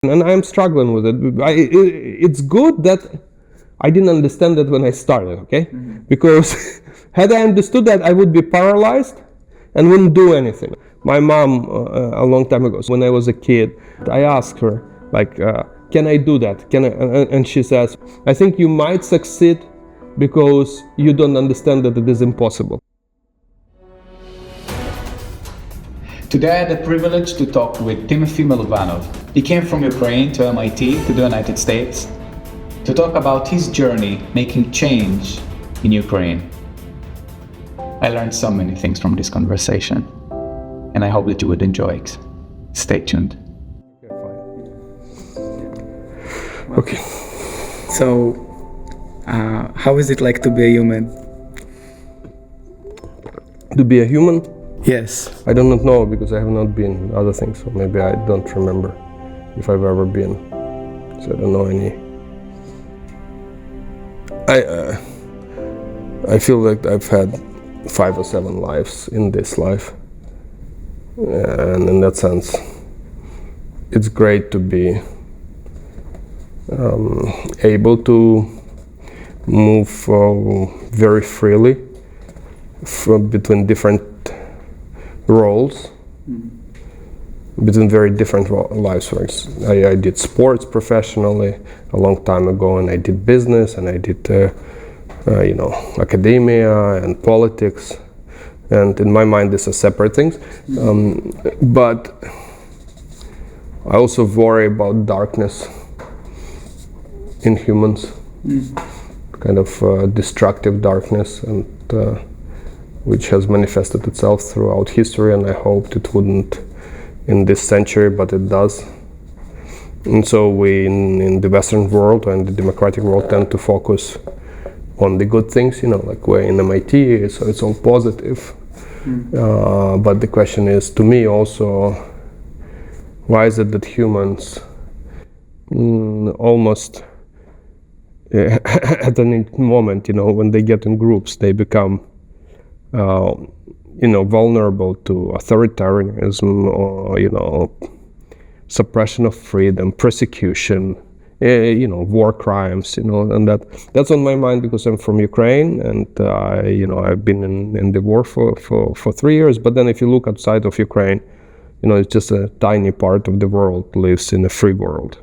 and I'm struggling with it. It's good that I didn't understand that when I started, okay? Because had I understood that, I would be paralyzed and wouldn't do anything. My mom, a long time ago, when I was a kid, I asked her, like, can I do that? And she says, I think you might succeed because you don't understand that it is impossible. Today I had the privilege to talk with Tymofiy Mylovanov. He came from Ukraine to MIT to the United States to talk about his journey making change in Ukraine. I learned so many things from this conversation, and I hope that you would enjoy it. Stay tuned. Okay. So, how is it like to be a human? To be a human? Yes. I do not know, because I have not been other things, so maybe I don't remember if I've ever been. So I don't know any. I feel like I've had 5 or 7 lives in this life, and in that sense, it's great to be able to move very freely between different roles, between very different lives. I did sports professionally a long time ago, and I did business, and I did academia and politics, and in my mind these are separate things. But I also worry about darkness in humans, kind of destructive darkness, and which has manifested itself throughout history, and I hoped it wouldn't in this century, but it does. And so we in the Western world and the democratic world tend to focus on the good things, like we're in MIT, so it's all positive. But the question is, to me also, why is it that humans almost at any moment, when they get in groups, they become vulnerable to authoritarianism or, suppression of freedom, persecution, war crimes, and that's on my mind because I'm from Ukraine, and I've been in the war for 3 years. But then if you look outside of Ukraine, it's just a tiny part of the world lives in a free world.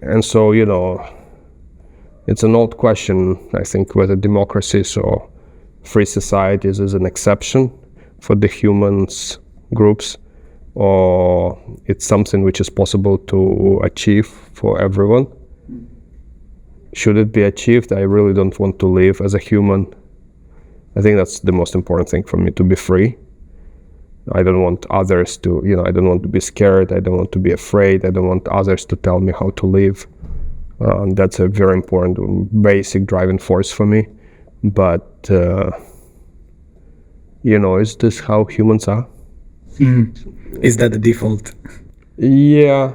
And so, it's an old question, I think, whether democracies or free societies is an exception for the humans groups, or it's something which is possible to achieve for everyone. Should it be achieved? I really don't want to live as a human. I think that's the most important thing for me, to be free. I don't want others to, I don't want to be scared. I don't want to be afraid. I don't want others to tell me how to live. That's a very important, basic driving force for me. But, is this how humans are? Is that the default? Yeah.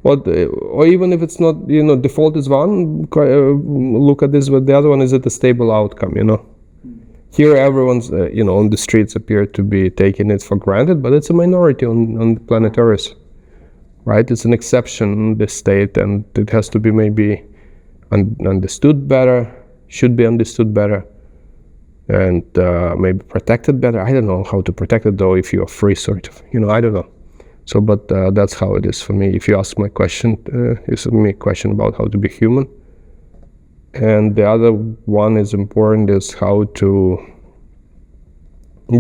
Or even if it's not, default is one, look at this, but the other one is a stable outcome, Here everyone's, on the streets appear to be taking it for granted, but it's a minority on the planet Earth, right? It's an exception, this state, and it has to be maybe understood better, should be understood better, and maybe protected better. I don't know how to protect it, though, if you're free, sort of, I don't know. So, but that's how it is for me. If you ask my question, it's a question about how to be human. And the other one is important, is how to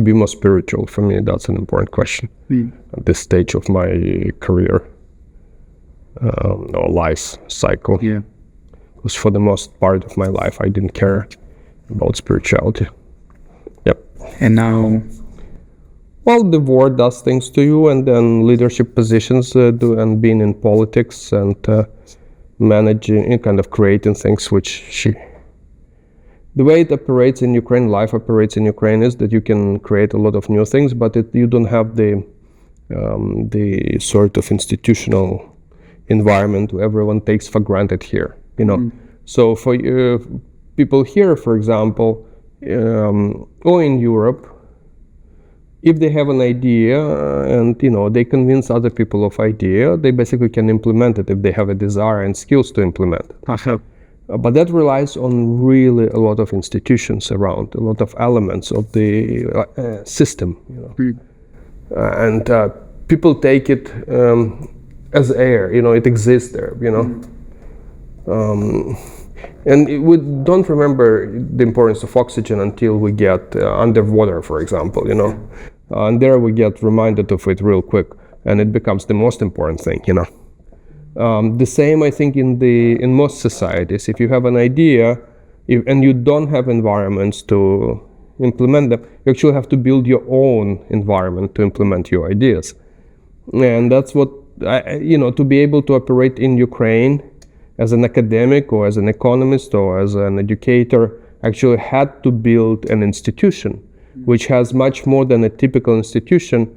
be more spiritual. For me, that's an important question at this stage of my career or life cycle. Yeah. Because for the most part of my life, I didn't care about spirituality. Yep. And now? Well, the war does things to you, and then leadership positions do, and being in politics and managing, kind of creating things the way it operates in Ukraine, life operates in Ukraine, is that you can create a lot of new things, but you don't have the sort of institutional environment where everyone takes for granted here, So for people here, for example, or in Europe, if they have an idea and they convince other people of idea, they basically can implement it if they have a desire and skills to implement it. But that relies on really a lot of institutions around, a lot of elements of the system. And people take it as air. It exists there. And we don't remember the importance of oxygen until we get underwater, for example. And there we get reminded of it real quick, and it becomes the most important thing. The same, I think, in most societies. If you have an idea, and you don't have environments to implement them, you actually have to build your own environment to implement your ideas. And that's what, to be able to operate in Ukraine as an academic or as an economist or as an educator, actually had to build an institution which has much more than a typical institution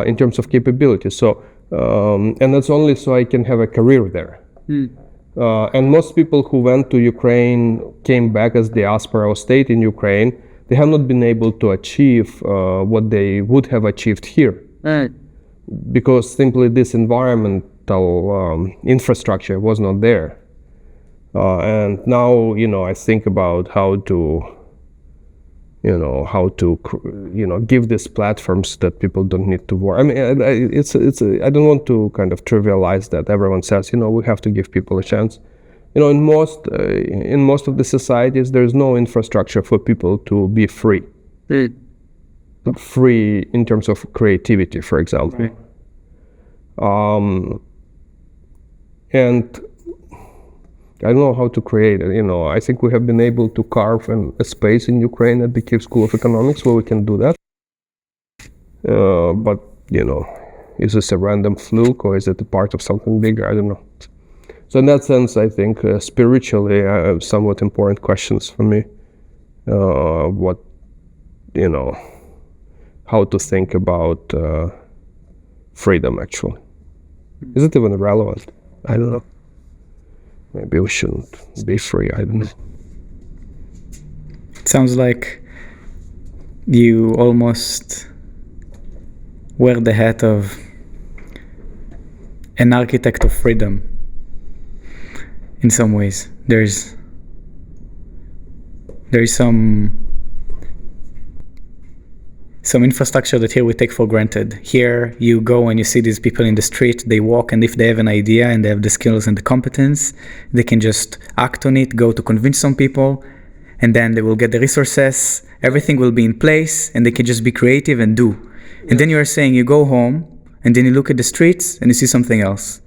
in terms of capability. So, and that's only so I can have a career there. And most people who went to Ukraine came back as diaspora or stayed in Ukraine. They have not been able to achieve what they would have achieved here, because simply this environmental infrastructure was not there. And now, I think about how to give these platforms that people don't need to work. I mean, I don't want to kind of trivialize that. Everyone says, we have to give people a chance. In most of the societies, there's no infrastructure for people to be free. Free in terms of creativity, for example. And I don't know how to create it. I think we have been able to carve a space in Ukraine at the Kyiv School of Economics where we can do that. But, is this a random fluke or is it a part of something bigger? I don't know. So in that sense, I think spiritually, somewhat important questions for me. What, how to think about freedom, actually. Is it even relevant? I don't know. Maybe we shouldn't be free, I don't know. It sounds like you almost wear the hat of an architect of freedom in some ways. There's some infrastructure that here we take for granted. Here you go and you see these people in the street, they walk, and if they have an idea and they have the skills and the competence, they can just act on it, go to convince some people, and then they will get the resources, everything will be in place, and they can just be creative and do. And then you're saying you go home, and then you look at the streets and you see something else.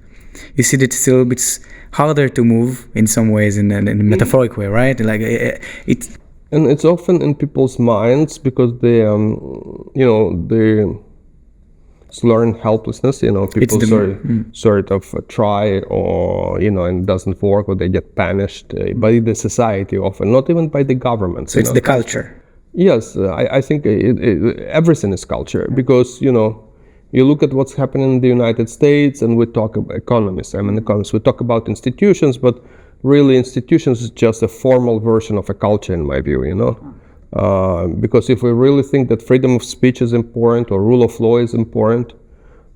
You see that it's a little bit harder to move in some ways, in a metaphoric way, right? Like it's. And it's often in people's minds because they learn helplessness. People sort of try, or and it doesn't work, or they get punished by the society often, not even by the government. So it's the culture. Yes, I think everything is culture, because you look at what's happening in the United States, and we talk about economists. I'm an economist. We talk about institutions, but really, institutions is just a formal version of a culture, in my view, because if we really think that freedom of speech is important or rule of law is important,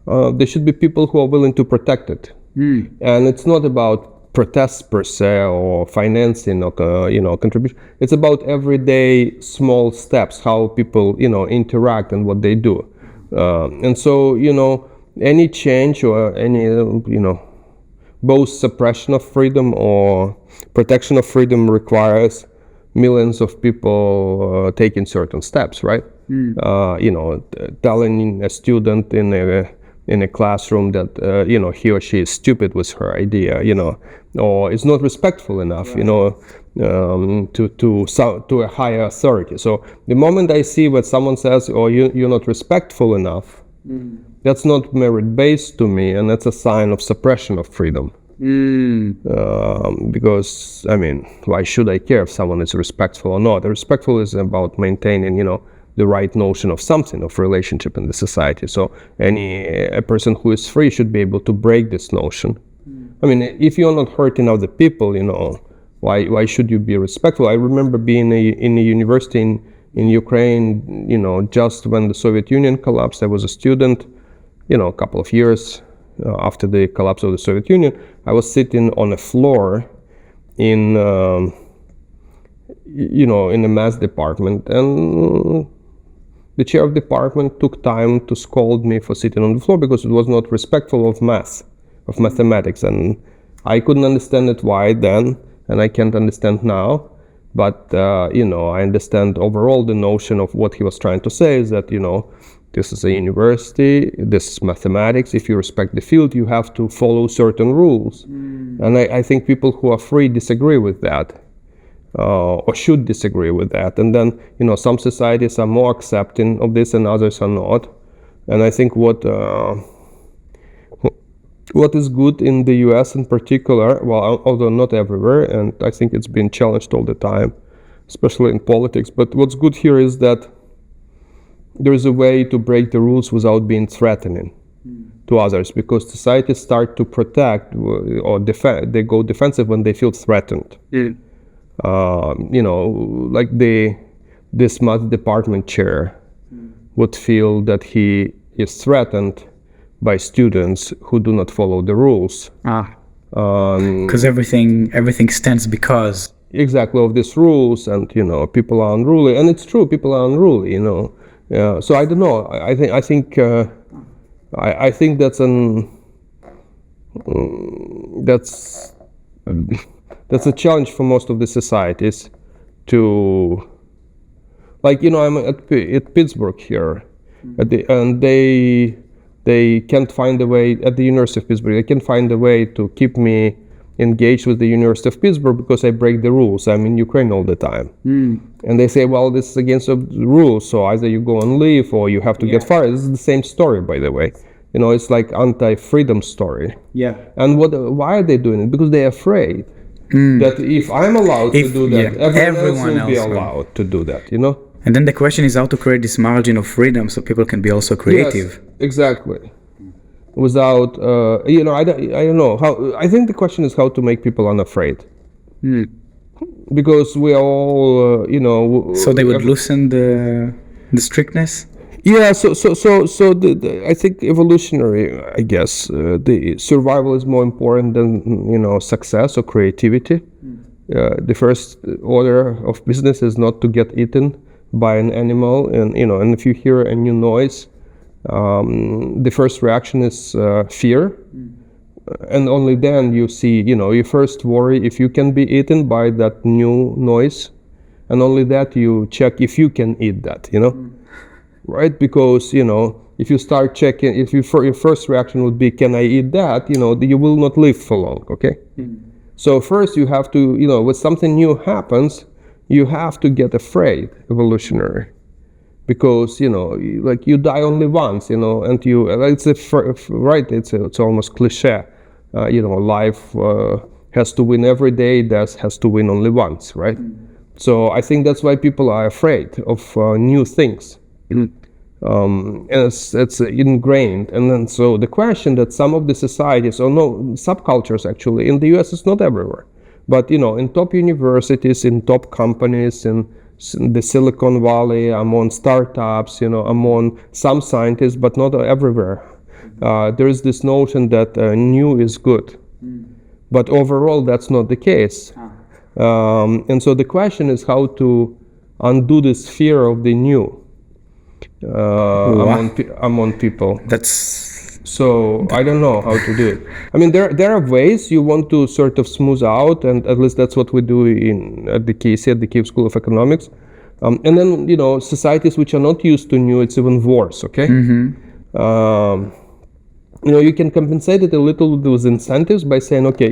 there should be people who are willing to protect it. And it's not about protests per se or financing or contribution. It's about everyday small steps, how people interact and what they do. And so any change or any both suppression of freedom or protection of freedom requires millions of people taking certain steps, right? Telling a student in a classroom that he or she is stupid with her idea, or is not respectful enough, to a higher authority. So the moment I see that someone says, "Oh, you're not respectful enough," that's not merit-based to me, and that's a sign of suppression of freedom. Because, why should I care if someone is respectful or not? Respectful is about maintaining, the right notion of something, of relationship in the society. So a person who is free should be able to break this notion. If you're not hurting other people, why should you be respectful? I remember being in a university In Ukraine, just when the Soviet Union collapsed, I was a student, a couple of years after the collapse of the Soviet Union. I was sitting on a floor in a math department, and the chair of the department took time to scold me for sitting on the floor because it was not respectful of mathematics, and I couldn't understand it why then, and I can't understand now. But I understand overall the notion of what he was trying to say is that this is a university, this is mathematics. If you respect the field, you have to follow certain rules. And I think people who are free disagree with that, or should disagree with that. And then, some societies are more accepting of this and others are not. And I think what is good in the US in particular, well, although not everywhere, and I think it's been challenged all the time, especially in politics, but what's good here is that there is a way to break the rules without being threatening to others, because societies start to protect or defend. They go defensive when they feel threatened. Like this math department chair would feel that he is threatened by students who do not follow the rules. Because everything stands because. Exactly, of these rules, and people are unruly, and it's true, people are unruly. So I don't know. I think that's that's a challenge for most of the societies to, like, I'm at Pittsburgh here, and they can't find a way at the University of Pittsburgh. They can't find a way to keep me engaged with the University of Pittsburgh because I break the rules. I'm in Ukraine all the time. And they say, well, this is against the rules, so either you go on leave or you have to get fired. This is the same story, by the way. It's like anti-freedom story. Yeah. And why are they doing it? Because they're afraid that if I'm allowed to do that, everyone else will be allowed to do that, And then the question is how to create this margin of freedom so people can be also creative. Yes, exactly. Without, I don't know how. I think the question is how to make people unafraid, because we are all, So they would loosen the strictness. Yeah. So I think evolutionary. I guess the survival is more important than success or creativity. The first order of business is not to get eaten by an animal, and and if you hear a new noise, the first reaction is fear, and only then you see, you first worry if you can be eaten by that new noise, and only that you check if you can eat that, right? Because if you start checking, if your first reaction would be, can I eat that, you will not live for long. Okay. So first you have to, when something new happens, you have to get afraid, evolutionary, because like you die only once, and it's almost cliche, life has to win every day, death has to win only once, right? So I think that's why people are afraid of new things, and it's ingrained. And then so the question that some of the societies, or no, subcultures actually in the US, is not everywhere, but in top universities, in top companies, in the Silicon Valley, among startups, among some scientists, but not everywhere. There is this notion that new is good, but overall that's not the case. And so the question is how to undo this fear of the new among people. So I don't know how to do it. I mean, there are ways you want to sort of smooth out, and at least that's what we do at the Kyiv School of Economics. And then, societies which are not used to new, it's even worse, okay? You can compensate it a little with incentives by saying, okay,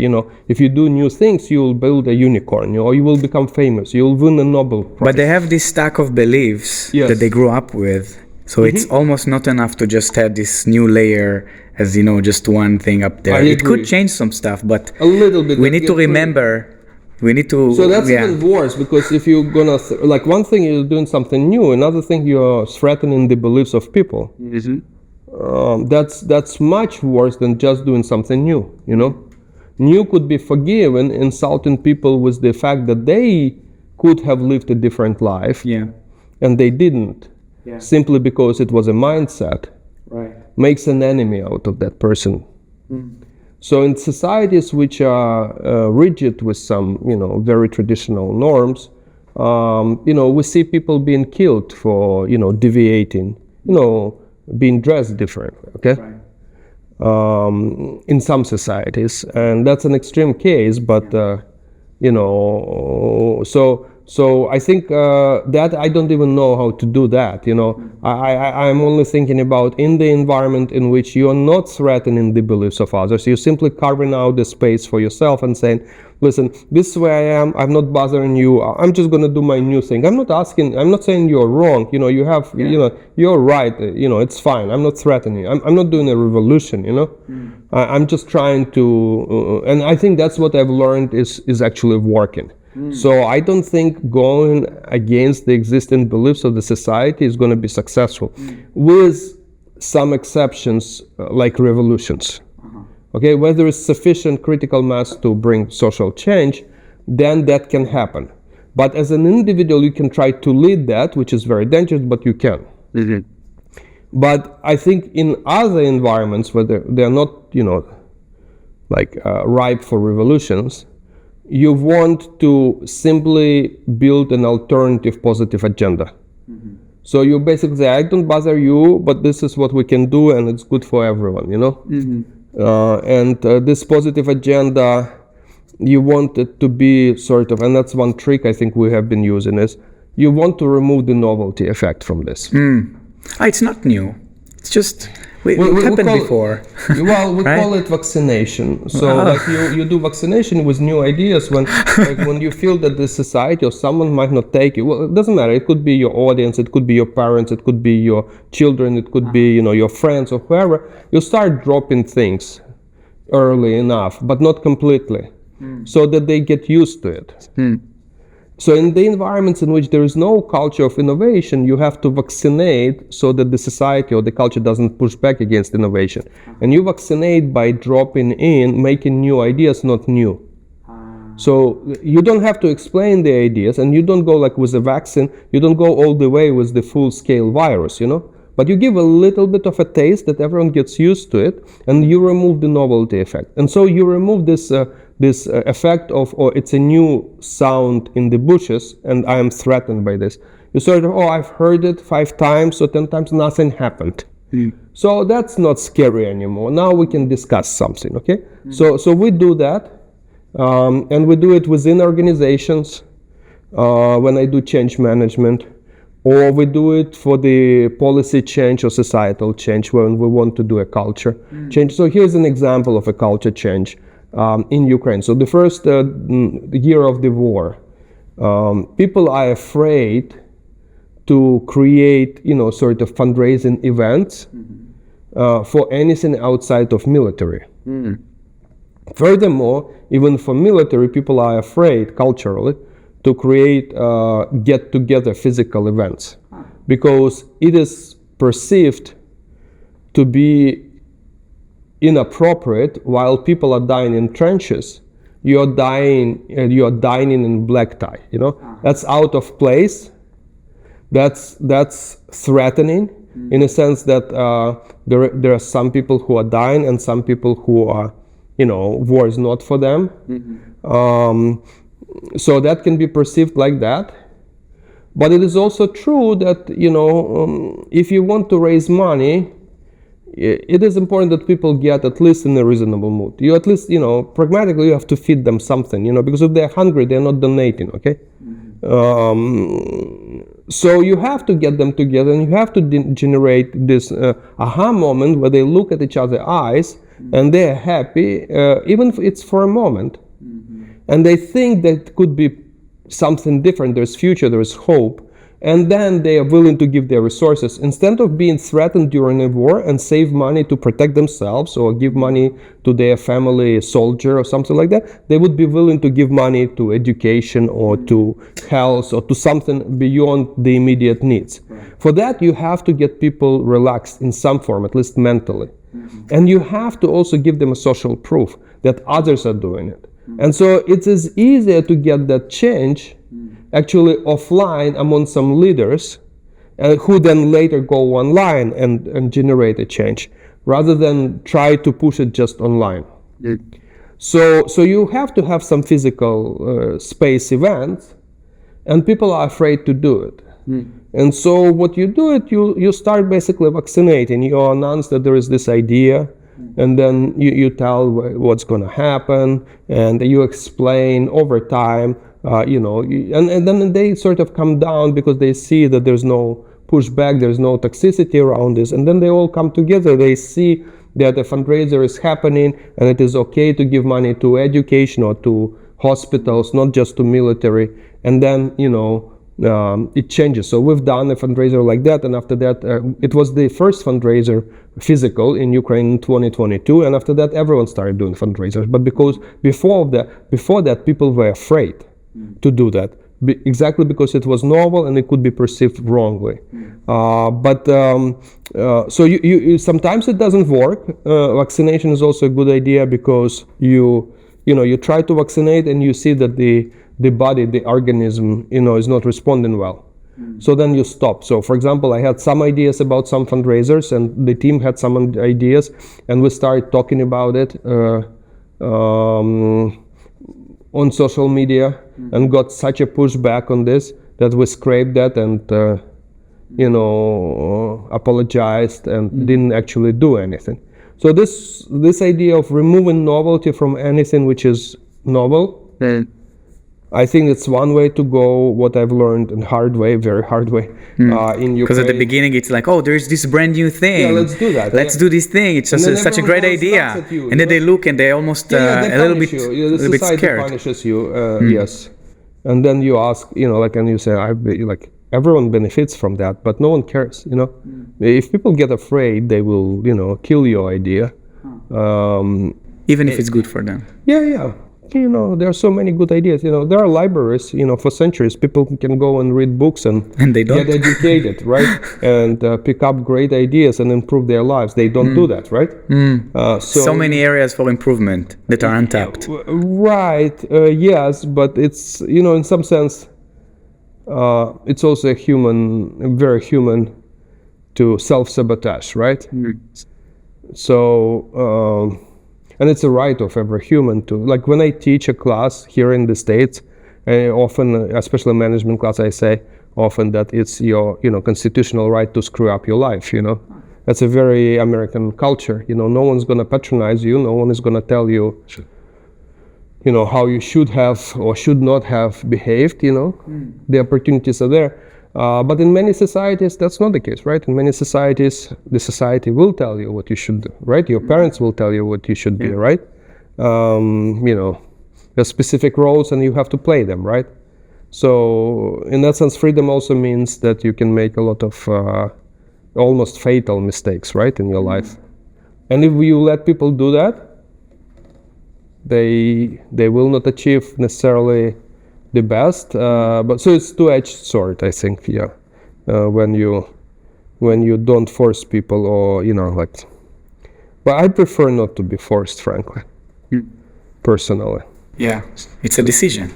if you do new things, you will build a unicorn, or you will become famous, you will win a Nobel Prize. But they have this stack of beliefs that they grew up with. So it's almost not enough to just add this new layer as, just one thing up there. It could change some stuff, but a little bit. We need to remember, So that's even worse, because if you're gonna, one thing you're doing something new, another thing you're threatening the beliefs of people. That's much worse than just doing something new, New could be forgiven, insulting people with the fact that they could have lived a different life. Yeah. and they didn't, Yeah. simply because it was a mindset, Right. makes an enemy out of that person. So in societies which are rigid with some, very traditional norms, we see people being killed for, deviating, being dressed differently, okay? Right. In some societies, and that's an extreme case, but so I think that I don't even know how to do that. I'm only thinking about in the environment in which you are not threatening the beliefs of others. You're simply carving out the space for yourself and saying, listen, this is where I am. I'm not bothering you. I'm just going to do my new thing. I'm not saying you're wrong. You have, you're right. It's fine. I'm not threatening you. I'm not doing a revolution, I'm just trying to, and I think that's what I've learned is actually working. So I don't think going against the existing beliefs of the society is going to be successful, with some exceptions like revolutions. Okay, where there is sufficient critical mass to bring social change, then that can happen. But as an individual, you can try to lead that, which is very dangerous, but you can. But I think in other environments where they're not, ripe for revolutions, you want to simply build an alternative positive agenda. So you basically say, I don't bother you, but this is what we can do, and it's good for everyone, and this positive agenda, you want it to be sort of, and that's one trick I think we have been using, is you want to remove the novelty effect from this. It's not new. It's just it happened before. Well, we Right? call it vaccination. So you do vaccination with new ideas when you feel that the society or someone might not take you. Well, it doesn't matter. It could be your audience, it could be your parents, it could be your children, it could be your friends or whoever. You start dropping things early enough, but not completely, so that they get used to it. So in the environments in which there is no culture of innovation, you have to vaccinate so that the society or the culture doesn't push back against innovation. And you vaccinate by dropping in, making new ideas not new. So you don't have to explain the ideas, and you don't go like with a vaccine, you don't go all the way with the full-scale virus, But you give a little bit of a taste that everyone gets used to it, and you remove the novelty effect. And so you remove this effect of, it's a new sound in the bushes, and I am threatened by this. You sort of, I've heard it 5 times or 10 times, nothing happened. So that's not scary anymore. Now we can discuss something, okay? So we do that, and we do it within organizations when I do change management, or we do it for the policy change or societal change when we want to do a culture change. So here's an example of a culture change in Ukraine. So the first year of the war, people are afraid to create, sort of fundraising events for anything outside of military. Furthermore, even for military, people are afraid culturally to create get-together physical events, because it is perceived to be inappropriate. While people are dying in trenches, you're dining in black tie. That's out of place. That's threatening, in a sense that there are some people who are dying and some people who are, war is not for them. So that can be perceived like that. But it is also true that, if you want to raise money, it is important that people get at least in a reasonable mood. You at least, pragmatically, you have to feed them something, because if they're hungry, they're not donating, okay? So you have to get them together, and you have to generate this aha moment where they look at each other's eyes and they're happy, even if it's for a moment. And they think that could be something different. There's future, there's hope. And then they are willing to give their resources. Instead of being threatened during a war and save money to protect themselves or give money to their family soldier or something like that, they would be willing to give money to education or to health or to something beyond the immediate needs. For that, you have to get people relaxed in some form, at least mentally. And you have to also give them a social proof that others are doing it. And so it is easier to get that change actually offline among some leaders who then later go online and generate a change, rather than try to push it just online. So you have to have some physical space events, and people are afraid to do it. And so what you do it, you start basically vaccinating. You announce that there is this idea, and then you tell what's going to happen, and you explain over time, and then they sort of come down because they see that there's no pushback, there's no toxicity around this, and then they all come together. They see that a fundraiser is happening, and it is okay to give money to education or to hospitals, not just to military, and then it changes. So we've done a fundraiser like that, and after that it was the first fundraiser physical in Ukraine in 2022, and after that everyone started doing fundraisers. But because before that people were afraid to do that, exactly because it was novel and it could be perceived wrongly. So you sometimes it doesn't work. Vaccination is also a good idea because you try to vaccinate and you see that the body, the organism, is not responding well. So then you stop. So for example, I had some ideas about some fundraisers, and the team had some ideas, and we started talking about it on social media, and got such a pushback on this that we scraped that and apologized and didn't actually do anything. So this idea of removing novelty from anything which is novel, I think it's one way to go. What I've learned in very hard way in Ukraine. Because at the beginning it's like, oh, there's this brand new thing. Yeah, let's do that. Let's do this thing. It's just such a great idea. And then they look and they almost a little bit scared. Punishes you, yes. And then you ask, and you say, everyone benefits from that, but no one cares, If people get afraid, they will, kill your idea. Even if it's good for them. Yeah. There are so many good ideas. There are libraries, for centuries. People can go and read books and they don't get educated, right? And pick up great ideas and improve their lives. They don't do that, right? So many areas for improvement that are untapped. Right. Yes, but it's, in some sense, it's also very human to self-sabotage, right? So, and it's a right of every human to, like when I teach a class here in the States, often, especially management class, I say often that it's your, constitutional right to screw up your life, That's a very American culture, no one's going to patronize you, no one is going to tell you, how you should have or should not have behaved, The opportunities are there. But in many societies, that's not the case, right? In many societies, the society will tell you what you should do, right? Your parents will tell you what you should be, right? There's specific roles and you have to play them, right? So in that sense, freedom also means that you can make a lot of almost fatal mistakes, right, in your life. And if you let people do that, they will not achieve necessarily the best, but so it's two-edged sword, I think. When you don't force people, or but I prefer not to be forced, frankly, personally. Yeah, it's a decision.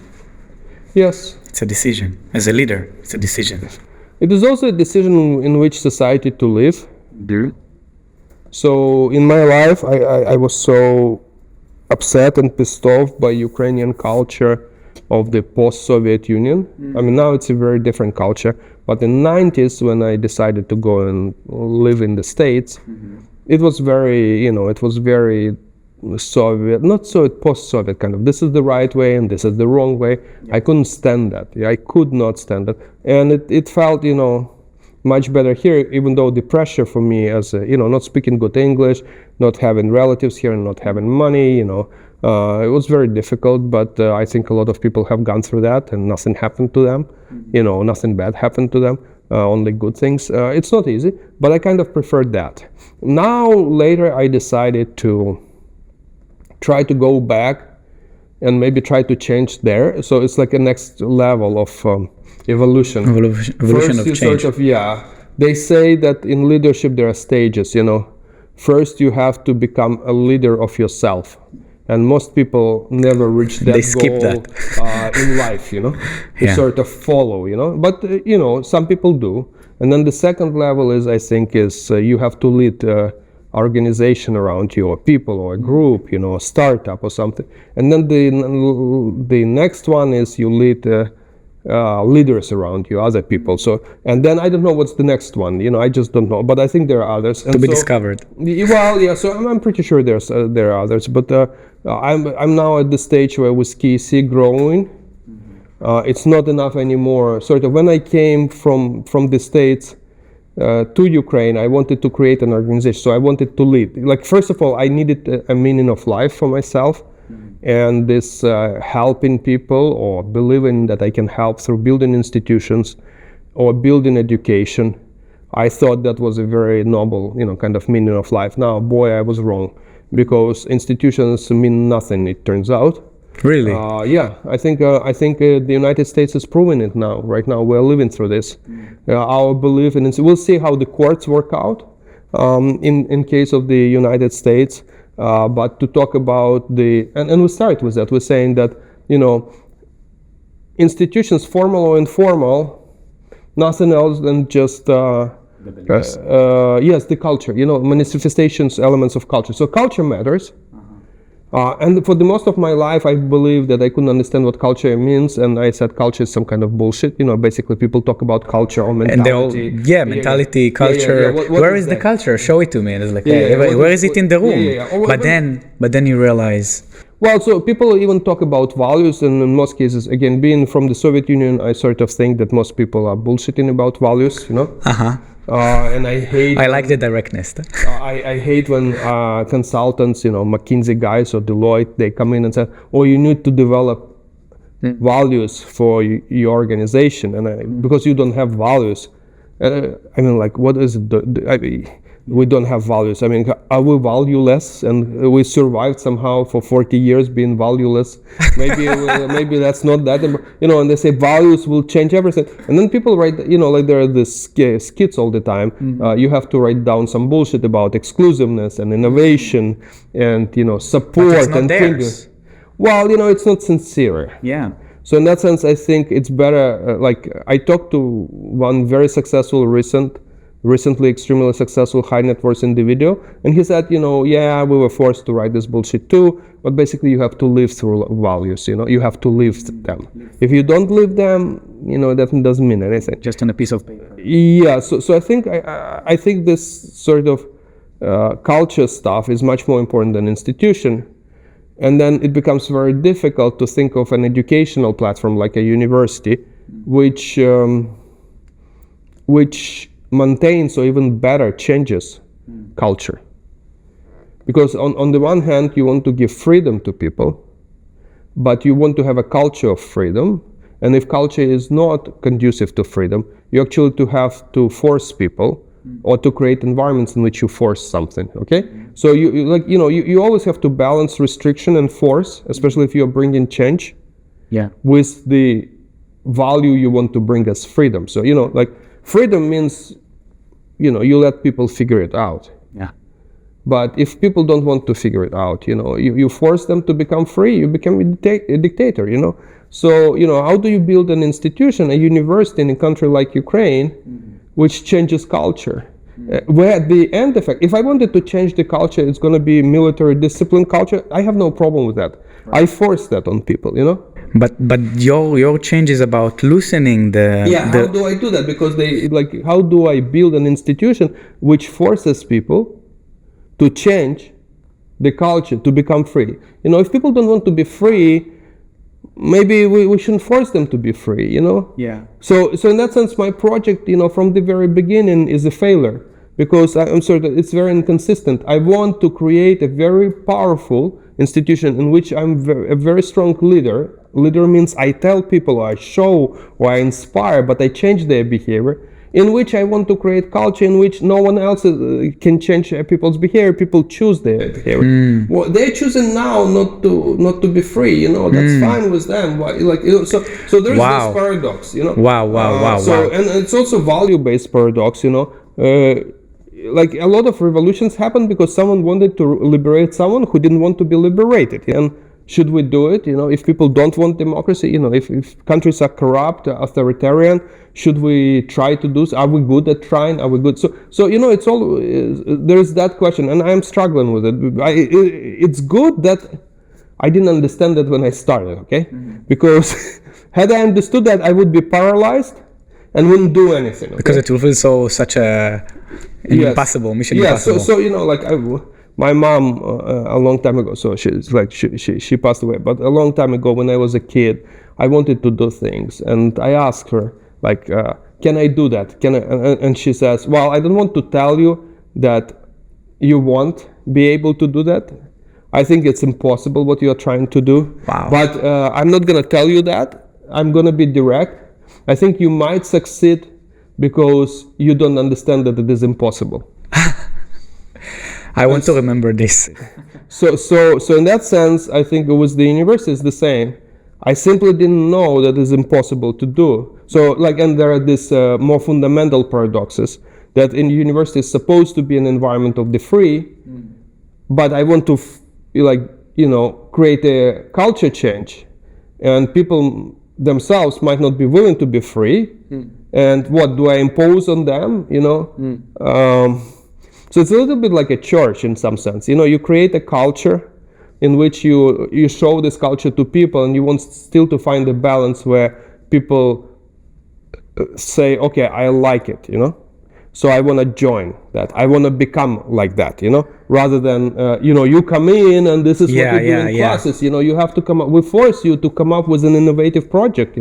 Yes, it's a decision. As a leader, it's a decision. It is also a decision in which society to live. So in my life, I was so upset and pissed off by Ukrainian culture of the post-Soviet Union. I mean, now it's a very different culture. But in the 90s, when I decided to go and live in the States, it was very, it was very Soviet, not so post-Soviet kind of, this is the right way and this is the wrong way. I couldn't stand that. I could not stand that. And it felt, much better here, even though the pressure for me as, not speaking good English, not having relatives here and not having money, it was very difficult, but I think a lot of people have gone through that and nothing happened to them, nothing bad happened to them, only good things. It's not easy, but I kind of preferred that. Now, later, I decided to try to go back and maybe try to change there. So it's like a next level of evolution. Evolution of change. They say that in leadership there are stages, First you have to become a leader of yourself. And most people never reach that they skip goal that. In life, You sort of follow, But, some people do. And then the second level is, I think, you have to lead organization around you, or people, or a group, a startup or something. And then the next one is you lead leaders around you, other people. So, and then I don't know what's the next one. I just don't know. But I think there are others. And to be discovered. Well, yeah. So I'm pretty sure there are others. But I'm now at the stage where with KC growing, it's not enough anymore. Sort of when I came from the States to Ukraine, I wanted to create an organization. So I wanted to lead. Like, first of all, I needed a meaning of life for myself. And this helping people, or believing that I can help through building institutions or building education, I thought that was a very noble, kind of meaning of life. Now, boy, I was wrong, because institutions mean nothing, it turns out. Really? Yeah, I think the United States is proving it now. Right now, we're living through this. Our belief in we'll see how the courts work out in case of the United States. But to talk about and we start with that, we're saying that, institutions, formal or informal, nothing else than just, yes, the culture, manifestations, elements of culture. So culture matters. And for the most of my life, I believed that I couldn't understand what culture means, and I said culture is some kind of bullshit. Basically people talk about culture or mentality. And mentality, culture. What where is the culture? Show it to me. And it's like, where is it in the room? But then you realize. Well, so people even talk about values, and in most cases, again, being from the Soviet Union, I sort of think that most people are bullshitting about values, and I hate. I like the directness. I hate when consultants, McKinsey guys or Deloitte, they come in and say, "Oh, you need to develop values for your organization," and because you don't have values, I mean, like, what is it? We don't have values. I mean, are we valueless? And we survived somehow for 40 years being valueless. Maybe that's not that. And they say values will change everything. And then people write, like there are these skits all the time. You have to write down some bullshit about exclusiveness and innovation and, support. But it's not and theirs. Well, it's not sincere. Yeah. So in that sense, I think it's better. I talked to one very successful recently extremely successful high net worth individual, and he said, yeah, we were forced to write this bullshit too, but basically you have to live through values, you have to live them. If you don't live them, that doesn't mean anything. Just on a piece of paper. Yeah, so I think this sort of culture stuff is much more important than institution, and then it becomes very difficult to think of an educational platform like a university, which maintains or even better changes culture. Because on the one hand, you want to give freedom to people, but you want to have a culture of freedom. And if culture is not conducive to freedom, you actually have to force people or to create environments in which you force something, okay? So you always have to balance restriction and force, especially if you're bringing change, with the value you want to bring as freedom. So, freedom means, you let people figure it out. Yeah. But if people don't want to figure it out, you force them to become free, you become a dictator, So, how do you build an institution, a university in a country like Ukraine, which changes culture? Where at the end effect, if I wanted to change the culture, it's going to be military discipline culture. I have no problem with that. Right. I force that on people, But your change is about loosening how do I do that? Because how do I build an institution which forces people to change the culture, to become free? If people don't want to be free, maybe we shouldn't force them to be free, Yeah. So in that sense, my project, from the very beginning is a failure, because I'm sorry that it's very inconsistent. I want to create a very powerful institution in which I'm a very strong leader. Leader means I tell people, or I show, or I inspire, but I change their behavior. In which I want to create culture in which no one else can change people's behavior. People choose their behavior. Well, they're choosing now not to be free. That's fine with them. So there's this paradox. Wow. And it's also value-based paradox. Like a lot of revolutions happen because someone wanted to liberate someone who didn't want to be liberated. And Should we do it? If people don't want democracy, if countries are corrupt, authoritarian, should we try to do? Are we good at trying? Are we good? So it's all there is that question, and I'm struggling with it. It's good that I didn't understand that when I started, okay? Because had I understood that, I would be paralyzed and wouldn't do anything. Okay? Because it will feel such an impossible mission. Yeah. Impossible. My mom a long time ago. So she passed away. But a long time ago, when I was a kid, I wanted to do things, and I asked her can I do that? Can I? And she says, well, I don't want to tell you that you won't be able to do that. I think it's impossible what you're trying to do. Wow. But I'm not going to tell you that. I'm going to be direct. I think you might succeed because you don't understand that it is impossible. I want to remember this. So in that sense, I think it was the university is the same. I simply didn't know that it's impossible to do. So and there are these more fundamental paradoxes that in university is supposed to be an environment of the free, but I want to create a culture change, and people themselves might not be willing to be free. And what do I impose on them? So it's a little bit like a church in some sense. You create a culture in which you show this culture to people, and you want still to find a balance where people say, okay, I like it, so I want to join that. I want to become like that, rather than, you come in and this is what you do in classes, you have to come up, we force you to come up with an innovative project,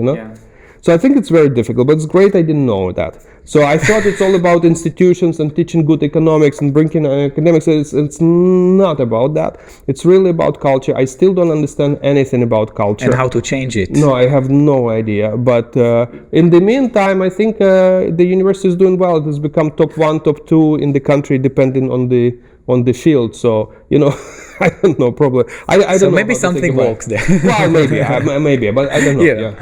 So I think it's very difficult, but it's great I didn't know that. So I thought it's all about institutions and teaching good economics and bringing academics. It's not about that. It's really about culture. I still don't understand anything about culture. And how to change it. No, I have no idea. But in the meantime, I think the university is doing well. It has become top 1, top 2 in the country, depending on the field. So, I don't know, probably. I don't know. So maybe something works there. Well, maybe, but I don't know. Yeah.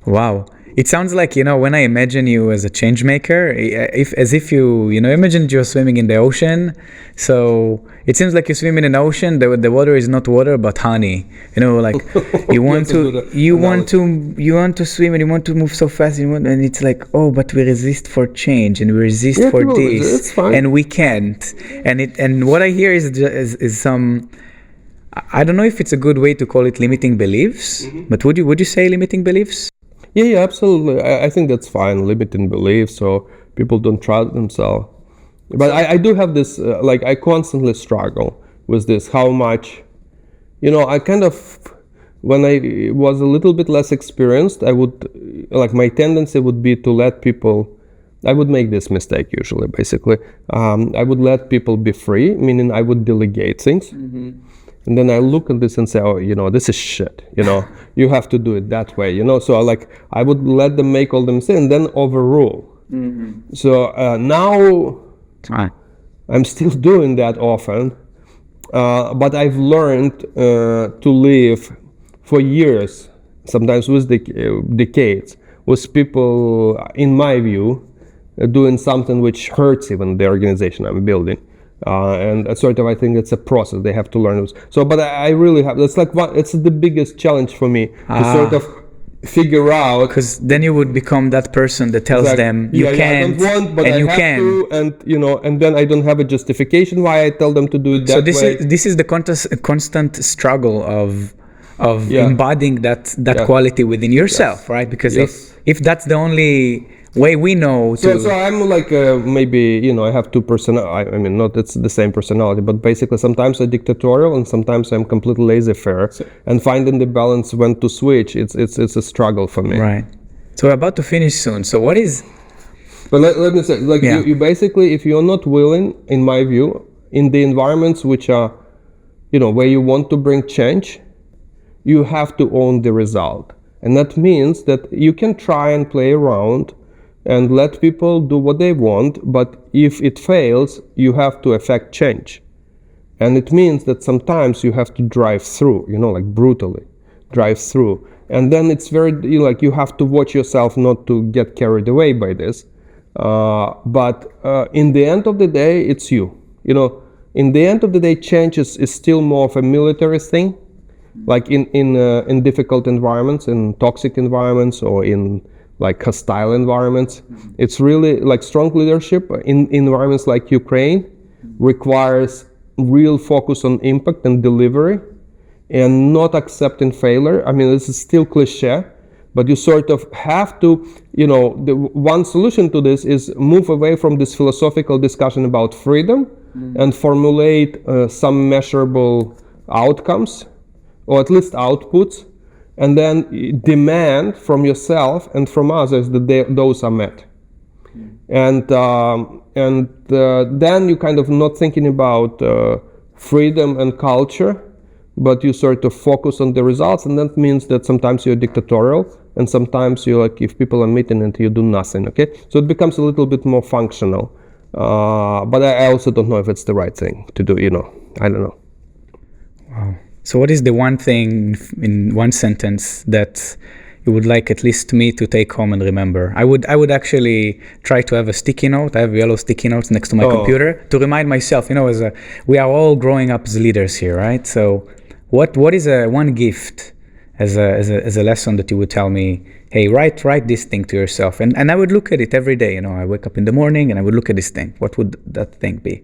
Wow. It sounds like, when I imagine you as a change maker, as if you imagine you're swimming in the ocean. So it seems like you swim in an ocean. The water is not water, but honey. You want to swim and you want to move so fast, and it's like, oh, but we resist for change and we resist for this, and we can't. And what I hear is some. I don't know if it's a good way to call it limiting beliefs, but would you say limiting beliefs? Yeah, absolutely. I think that's fine, limiting beliefs, so people don't trust themselves. But I do have this, I constantly struggle with this, how much, I kind of, when I was a little bit less experienced, I would, my tendency would be to let people, I would make this mistake usually, basically. I would let people be free, meaning I would delegate things. And then I look at this and say, oh, this is shit, you have to do it that way, So I would let them make all them say and then overrule. So now I'm still doing that often, but I've learned to live for years, sometimes with decades, with people, in my view, doing something which hurts even the organization I'm building. And I think it's a process they have to learn. So, but I really have, it's the biggest challenge for me to sort of figure out. Because then you would become that person that tells them you can't, I don't want, but and I you have can. to, and then I don't have a justification why I tell them to do it that way. So this is the constant struggle of embodying that quality within yourself, right? Because if that's the only way we know to... So I'm maybe, I have two personalities. I mean, not it's the same personality, but basically sometimes I'm dictatorial and sometimes I'm completely laissez-faire. And finding the balance when to switch, it's a struggle for me. Right. So we're about to finish soon. So what is... But let me say, you basically, if you're not willing, in my view, in the environments which are, where you want to bring change, you have to own the result. And that means that you can try and play around and let people do what they want, but if it fails, you have to effect change. And it means that sometimes you have to drive through, brutally drive through. And then it's very, you have to watch yourself not to get carried away by this. But in the end of the day, it's you. In the end of the day, change is still more of a military thing. like in difficult environments, in toxic environments, or in like hostile environments. It's really like strong leadership in environments like Ukraine requires real focus on impact and delivery, and not accepting failure. I mean, this is still cliche, but you sort of have to, the one solution to this is move away from this philosophical discussion about freedom and formulate some measurable outcomes, or at least outputs, and then demand from yourself and from others that those are met. And then you kind of not thinking about freedom and culture, but you sort of focus on the results, and that means that sometimes you're dictatorial, and sometimes you like, if people are meeting and you do nothing, okay? So it becomes a little bit more functional. But I also don't know if it's the right thing to do, I don't know. Wow. So what is the one thing in one sentence that you would like at least me to take home and remember? I would actually try to have a sticky note. I have yellow sticky notes next to my computer to remind myself, we are all growing up as leaders here, right? So what is one gift as a lesson that you would tell me, hey, write this thing to yourself? And I would look at it every day. I wake up in the morning and I would look at this thing. What would that thing be?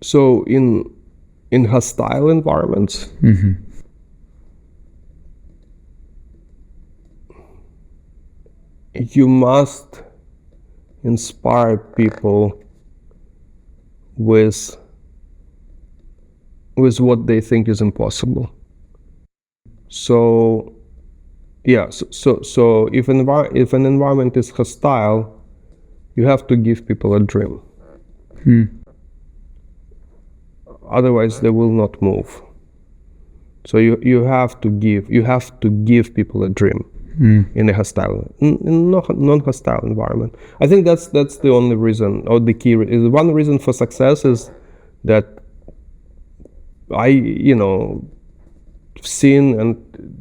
So in hostile environments, you must inspire people with what they think is impossible. So yeah, so if an environment is hostile, you have to give people a dream. Otherwise, they will not move. So you have to give people a dream in a hostile, non-hostile environment. I think that's the only reason, or the key. One reason for success is that seen, and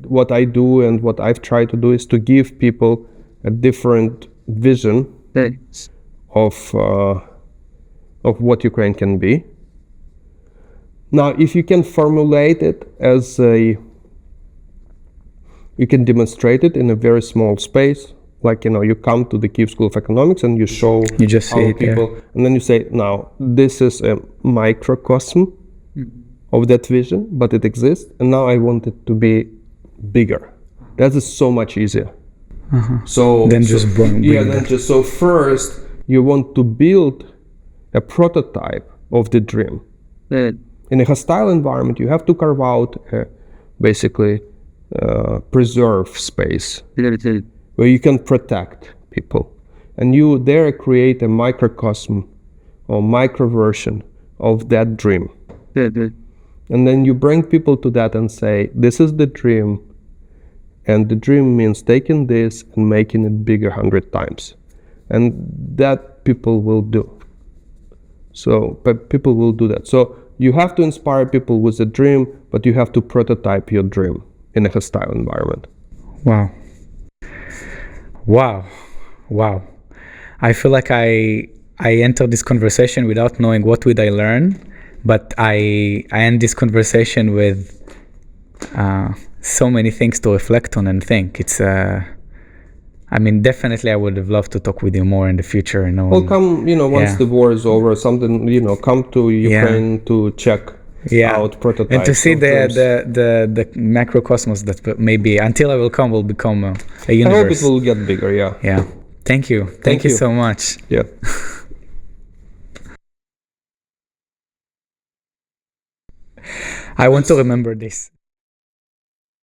what I do and what I've tried to do is to give people a different vision of what Ukraine can be. Now, if you can formulate it you can demonstrate it in a very small space, like, you come to the Kyiv School of Economics and you show how people, and then you say, now, this is a microcosm of that vision, but it exists, and now I want it to be bigger. That is so much easier. So first you want to build a prototype of the dream. In a hostile environment, you have to carve out basically preserve space where you can protect people, and you there create a microcosm or micro version of that dream. And then you bring people to that and say, this is the dream, and the dream means taking this and making it bigger 100 times, and that people will do. So people will do that. So you have to inspire people with a dream, but you have to prototype your dream in a hostile environment. Wow. I feel like I entered this conversation without knowing what would I learn, but I end this conversation with so many things to reflect on and think. It's definitely I would have loved to talk with you more in the future. Well, come, once the war is over, come to Ukraine to check out prototypes. And to see the macrocosmos that maybe, until I will come, will become a universe. I hope it will get bigger, Yeah. Thank you. Thank you so much. Yeah. I want to remember this.